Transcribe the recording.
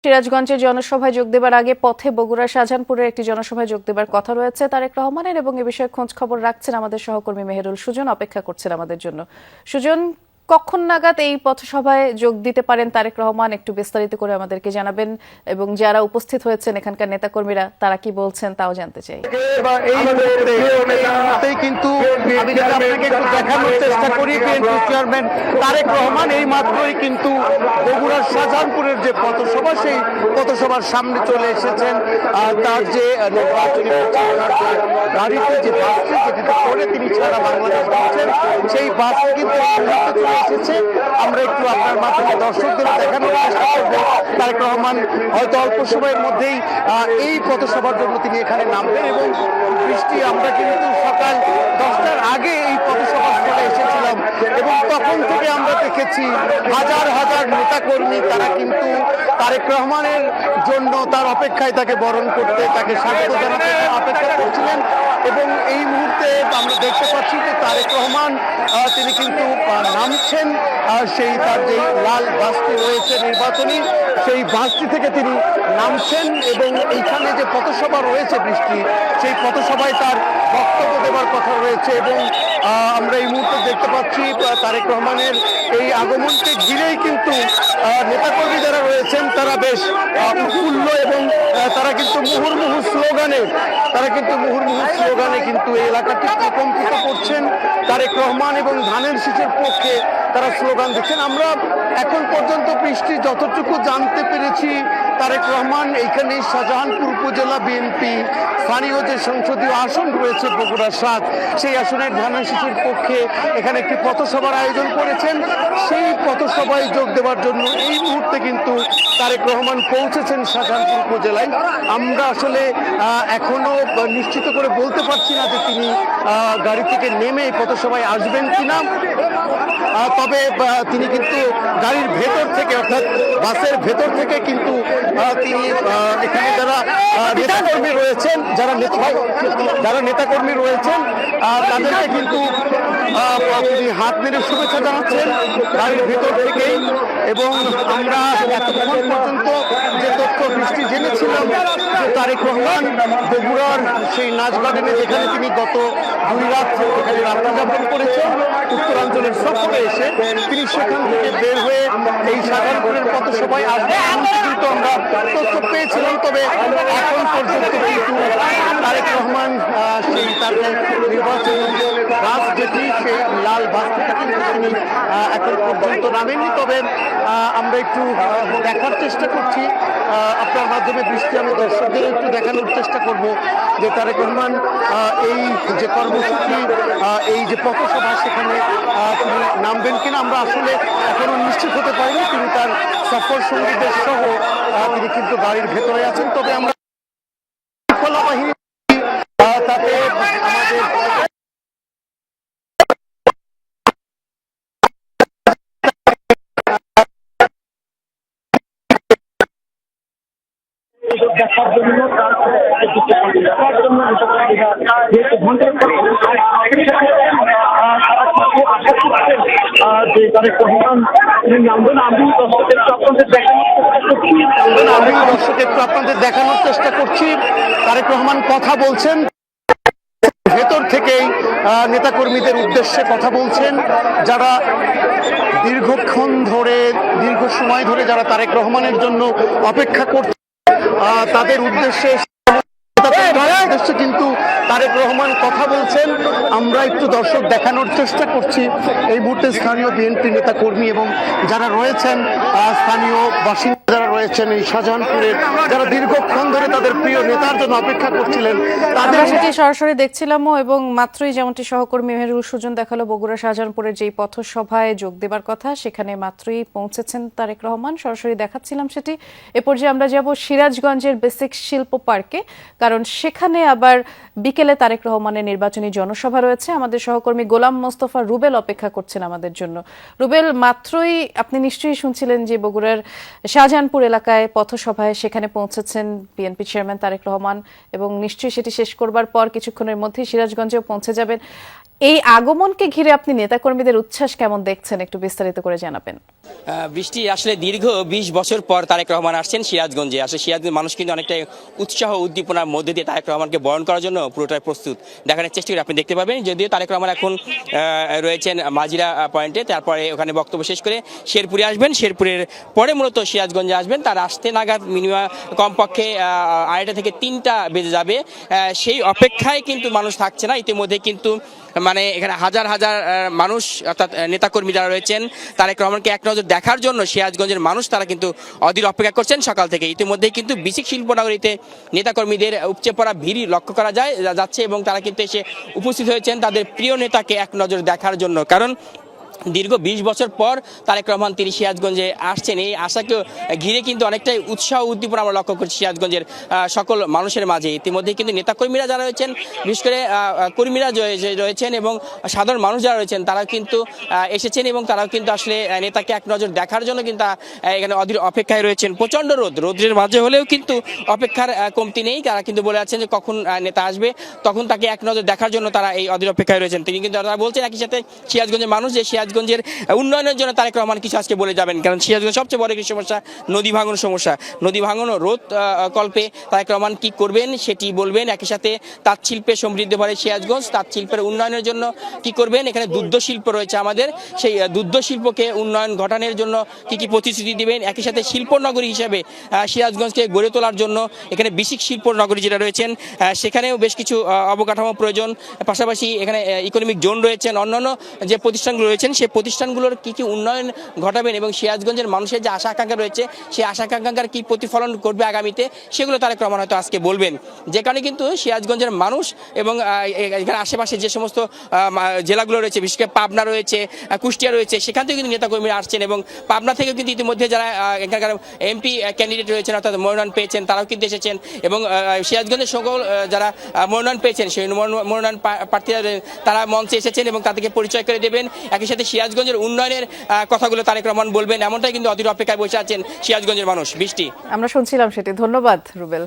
সিরাজগঞ্জের জনসভায় যোগ দেবার আগে পথে বগুড়ার শাহজাহানপুরের একটি জনসভায় যোগ দেবার কথা রয়েছে তারেক রহমানের এবং এ বিষয়ে খোঁজ খবর রাখছেন আমাদের সহকর্মী মেহেরুল সুজন। অপেক্ষা করছেন আমাদের জন্য। সুজন, কখন নাগাদ এই পথসভায় যোগ দিতে পারেন তারেক রহমান, একটু বিস্তারিত করে আমাদেরকে জানাবেন এবং যারা উপস্থিত হয়েছেন এখানকার নেতাকর্মীরা তারা কি বলছেন তাও জানতে চাই। কিন্তু আমি যদি আপনাকে একটু দেখানোর চেষ্টা করি, বিএনপি চেয়ারম্যান তারেক রহমান এই মাত্রই কিন্তু বগুড়ার শাহজাহানপুরের যে পথসভা সেই পথসভার সামনে চলে এসেছেন। তার যে নির্বাচনী গাড়িতে যে বাসটি যেটিতে করে তিনি সারা বাংলাদেশ ঘুরছেন সেই বাসটি কিন্তু চলে এসেছে। আমরা একটু আপনার মাধ্যমে দর্শকদের দেখানোর চেষ্টা করবো তারেক রহমান হয়তো অল্প সময়ের মধ্যেই এই পথসভার জন্য তিনি এখানে নামবেন। এবং বৃষ্টি, আমরা কিন্তু সকাল 10টার আগে এই পথসভার স্থলে এসেছিলাম এবং তখন থেকে আমরা দেখেছি হাজার হাজার নেতাকর্মী তারা কিন্তু তারেক রহমানের জন্য তার অপেক্ষায় তাকে বরণ করতে, তাকে স্বাগত জানাতে অপেক্ষা করছিলেন। এবং এই মুহূর্তে আমরা দেখতে পাচ্ছি যে তারেক রহমান তিনি কিন্তু নামছেন সেই তার যে লাল বাসটি রয়েছে নির্বাচনী, সেই বাসটি থেকে তিনি নামছেন এবং এইখানে যে পথসভা রয়েছে বৃষ্টি, সেই পথসভায় তার বক্তব্য দেওয়ার কথা রয়েছে। এবং আমরা এই মুহূর্তে দেখতে পাচ্ছি তারেক রহমানের এই আগমনকে ঘিরেই কিন্তু নেতাকর্মী যারা রয়েছেন তারা বেশ উৎফুল্ল এবং তারা কিন্তু মুহুর্মুহু স্লোগানে কিন্তু এই এলাকাটি প্রকম্পিত করছেন। তারেক রহমান এবং ধানের শীষের পক্ষে তারা স্লোগান দিচ্ছেন। আমরা এখন পর্যন্ত বৃষ্টি যতটুকু জানতে পেরেছি, তারেক রহমান এইখানে শাহজাহানপুর উপজেলা বিএনপি স্থানীয় যে সংসদীয় আসন রয়েছে বগুড়া ৭, সেই আসনের ধানের শীষের পক্ষে এখানে একটি পথসভার আয়োজন করেছেন। সেই পথসভায় যোগ দেওয়ার জন্য এই মুহূর্তে কিন্তু তারেক রহমান পৌঁছেছেন শাহজাহানপুর উপজেলায়। আমরা আসলে এখনো নিশ্চিত করে বলতে পারছি না যে তিনি গাড়ি থেকে নেমে এই পথসভায় আসবেন কিনা, তবে তিনি কিন্তু গাড়ির ভেতর থেকে, অর্থাৎ বাসের ভেতর থেকে কিন্তু তিনি এখানে যারা নেতাকর্মী রয়েছেন তাদেরকে কিন্তু তিনি হাত নেড়ে শুভেচ্ছা জানাচ্ছেন গাড়ির ভেতর থেকেই। এবং আমরা এতক্ষণ পর্যন্ত যে তথ্য বৃষ্টি জেনেছিলাম যে তারেক রহমান বগুড়ার সেই নাচ গার্ডেনে, যেখানে তিনি গত 2 রাত এখানে রাত্রি যাপন করেছেন উত্তরাঞ্চলের সফরে এসে, তিনি সেখান থেকে বের হয়ে এই শাহজাহানপুরের পথসভায় আসবেন কিন্তু আমরা তথ্য পেয়েছিলাম। তবে এখন পর্যন্ত কিন্তু তারেক রহমান সেই তার নির্বাচনী বাস যেটি, সেই লাল বাসটা কিন্তু তিনি এখন পর্যন্ত নামেননি। তবে আমরা একটু দেখার চেষ্টা করছি আপনার মাধ্যমে বৃষ্টি, আমি দর্শকদের একটু দেখানোর চেষ্টা করব যে তারেক রহমান এই যে কর্মসূচি, এই যে পথসভা, সেখানে তিনি নামবেন কিনা আমরা আসলে এখনো নিশ্চিত হতে পারিনি। তিনি তার সফর সঙ্গীদের সহ তিনি কিন্তু গাড়ির ভেতরে আছেন। তবে আমরা বাহিনী তাতে আমাদের দেখার জন্য আপনাদের দেখানোর চেষ্টা করছি। তারেক রহমান কথা বলছেন, ভেতর থেকেই নেতাকর্মীদের উদ্দেশ্যে কথা বলছেন, যারা দীর্ঘ সময় ধরে যারা তারেক রহমানের জন্য অপেক্ষা করছে তাদের উদ্দেশ্যে কিন্তু তারেক রহমান কথা বলছেন। আমরা একটু দর্শক দেখানোর চেষ্টা করছি। এই মুহূর্তে স্থানীয় বিএনপি নেতা কর্মী এবং যারা রয়েছেন, স্থানীয় বাসিন্দা যারা রয়েছেন এই শাহজাহানপুরের, যারা দীর্ঘক্ষণ ধরে তাদের প্রিয় নেতার জন্য অপেক্ষা করছিলেন, তাদের সেটি সরাসরি দেখছিলামও। এবং মাত্রই যেমনটি সহকর্মী মেহেরুল সুজন দেখালো, বগুড়া শাহজাহানপুরের যেই পথসভায় যোগ দেবার কথা সেখানে মাত্রই পৌঁছেছেন তারেক রহমান, সরাসরি দেখাচ্ছিলাম সেটি। এ পর্যায়ে আমরা যাব সিরাজগঞ্জের বেসিক শিল্প পার্কে, কারণ সেখানে আবার বিকেলে তারেক রহমানের নির্বাচনী জনসভা রয়েছে। আমাদের সহকর্মী গোলাম মোস্তফা রুবেল অপেক্ষা করছেন আমাদের জন্য। রুবেল, মাত্রই আপনি নিশ্চয়ই শুনছিলেন যে বগুড়ার শাহজাহানপুর এলাকায় পথসভায় সেখানে পৌঁছেছেন বিএনপি চেয়ারম্যান তারেক রহমান এবং নিশ্চয়ই সেটি শেষ করবার পর কিছুক্ষণের মধ্যেই সিরাজগঞ্জেও পৌঁছে যাবেন। এই আগমনকে ঘিরে আপনি নেতাকর্মীদের উচ্ছ্বাস কেমন দেখছেন, একটু বিস্তারিত করে জানাবেন। বৃষ্টি, আসলে দীর্ঘ 20 বছর পর তারেক রহমান আসছেন সিরাজগঞ্জে। আসলে সিরাজগঞ্জ মানুষ কিন্তু অনেকটাই উৎসাহ উদ্দীপনার মধ্যে দিয়ে তারেক রহমানকে বরণ করার জন্য পুরোটাই প্রস্তুত দেখানোর চেষ্টা করে আপনি দেখতে পাবেন। যদিও তারেক রহমান এখন রয়েছেন মাজিরা পয়েন্টে, তারপরে ওখানে বক্তব্য শেষ করে শেরপুরে আসবেন। শেরপুরের পরে মূলত সিরাজগঞ্জে আসবেন। তার আসতে নাগাদ মিনিমাম কমপক্ষে 2:30 থেকে 3টা বেজে যাবে। সেই অপেক্ষায় কিন্তু মানুষ থাকছে না। ইতিমধ্যে কিন্তু মানে এখানে হাজার হাজার মানুষ অর্থাৎ নেতাকর্মী যারা রয়েছেন তারেক রহমানকে এক নজর দেখার জন্য সিরাজগঞ্জের মানুষ তারা কিন্তু অধীর অপেক্ষা করছেন সকাল থেকে। ইতিমধ্যে কিন্তু বিসিক শিল্পনগরীতে নেতাকর্মীদের উপচে পড়া ভিড় লক্ষ্য করা যাচ্ছে এবং তারা কিন্তু এসে উপস্থিত হয়েছেন তাদের প্রিয় নেতাকে এক নজর দেখার জন্য। কারণ দীর্ঘ 20 বছর পর তারেক রহমান তিনি সিরাজগঞ্জে আসছেন, এই আশাকে ঘিরে কিন্তু অনেকটাই উৎসাহ উদ্দীপনা আমরা লক্ষ্য করছি সিরাজগঞ্জের সকল মানুষের মাঝে। ইতিমধ্যে কিন্তু নেতাকর্মীরা যারা রয়েছেন, বিশেষ করে কর্মীরা রয়েছেন এবং সাধারণ মানুষ যারা রয়েছেন তারা কিন্তু এসেছেন এবং তারাও কিন্তু আসলে নেতাকে এক নজর দেখার জন্য কিন্তু এখানে অধীর অপেক্ষায় রয়েছেন। প্রচণ্ড রোদের মাঝে হলেও কিন্তু অপেক্ষার কমতি নেই। তারা কিন্তু বলে আছেন যে কখন নেতা আসবে তখন তাকে এক নজর দেখার জন্য তারা এই অধীর অপেক্ষায় রয়েছেন। তিনি কিন্তু তারা বলছেন একই সাথে সিরাজগঞ্জের মানুষ যে সিরাজগঞ্জের উন্নয়নের জন্য তারেক রহমান কিছু আজকে বলে যাবেন। কারণ সিরাজগঞ্জের সবচেয়ে বড় একটি সমস্যা নদী ভাঙন সমস্যা। নদী ভাঙন ও রোধ কল্পে তারেক রহমান কি করবেন সেটি বলবেন। একই সাথে তাঁত শিল্পে সমৃদ্ধ ভরে সিরাজগঞ্জ, তাঁত শিল্পের উন্নয়নের জন্য কি করবেন। এখানে দুগ্ধ শিল্প রয়েছে আমাদের, সেই দুগ্ধ শিল্পকে উন্নয়ন ঘটানোর জন্য কি কি প্রতিশ্রুতি দিবেন। একই সাথে শিল্প নগরী হিসেবে সিরাজগঞ্জকে গড়ে তোলার জন্য এখানে বিসিক শিল্প নগরী যেটা রয়েছেন সেখানেও বেশ কিছু অবকাঠামো প্রয়োজন। পাশাপাশি এখানে ইকোনমিক জোন রয়েছেন, অন্যান্য যে প্রতিষ্ঠানগুলো রয়েছেন সেই প্রতিষ্ঠানগুলোর কি কি উন্নয়ন ঘটাবেন এবং সিরাজগঞ্জের মানুষের যে আশা আকাঙ্ক্ষা রয়েছে সেই আশা আকাঙ্ক্ষার কি প্রতিফলন করবে আগামীতে সেগুলো তারেক রহমান হয়তো আজকে বলবেন। যে কারণে কিন্তু সিরাজগঞ্জের মানুষ এবং এখানে আশেপাশে যে সমস্ত জেলাগুলো রয়েছে, বিশেষ করে পাবনা রয়েছে, কুষ্টিয়া রয়েছে, সেখান থেকে কিন্তু নেতাকর্মীরা আসছেন এবং পাবনা থেকে কিন্তু ইতিমধ্যে যারা এখানকার এমপি ক্যান্ডিডেট রয়েছেন অর্থাৎ মনোনয়ন পেয়েছেন তারাও কিন্তু এসেছেন এবং সিরাজগঞ্জের সকল যারা মনোনয়ন পেয়েছেন সেই মনোনয়ন প্রার্থীরা তারা মঞ্চে এসেছেন এবং তাদেরকে পরিচয় করে দেবেন। একই সাথে সিরাজগঞ্জের উন্নয়নের কথাগুলো তারেক রহমান বলবেন, এমনটাই কিন্তু অধীর অপেক্ষায় বসে আছেন সিরাজগঞ্জের মানুষ। বৃষ্টি, আমরা শুনছিলাম সেটি। ধন্যবাদ রুবেল।